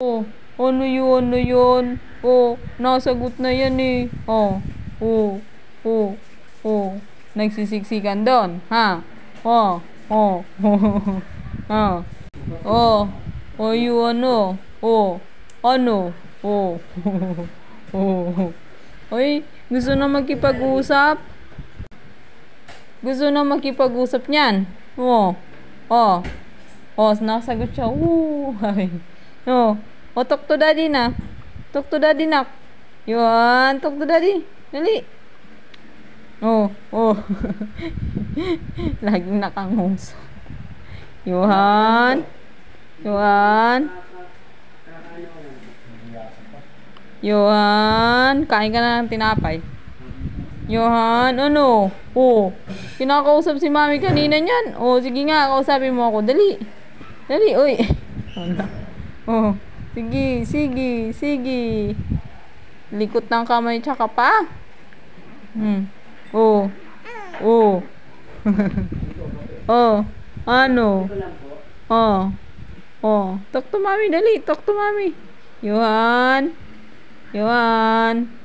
Oh, ano yun, ano yun? Oh, nasagot na yan eh. Oh, oh, oh, oh. Nagsisiksikan doon, ha? Oh, oh, oh, oh, oh, you ano? Oh, ano? Oh, oh. Oy, gusto na makipag-usap? Gusto na makipag-usap niyan? Oh, oh, oh, nasagot siya. Ay. Oh, oh, talk to daddy na. Talk to daddy na. Yun, talk to daddy. Dali. Oh, oh. Laging nakanguso. Yuhan. Yuhan. Yuhan. Kain ka na ng tinapay. Yuhan, ano? Oh, kinakausap si mami kanina niyan. Oh, sige nga, kausapin mo ako. Dali. Dali, uy. Oh, sige, sige, sige. Likot ng kamay tsaka pa. Oh, oh. Oh, ano? Oh, oh. Talk to mami, dali. Talk to mami. Yuhan. Yuhan.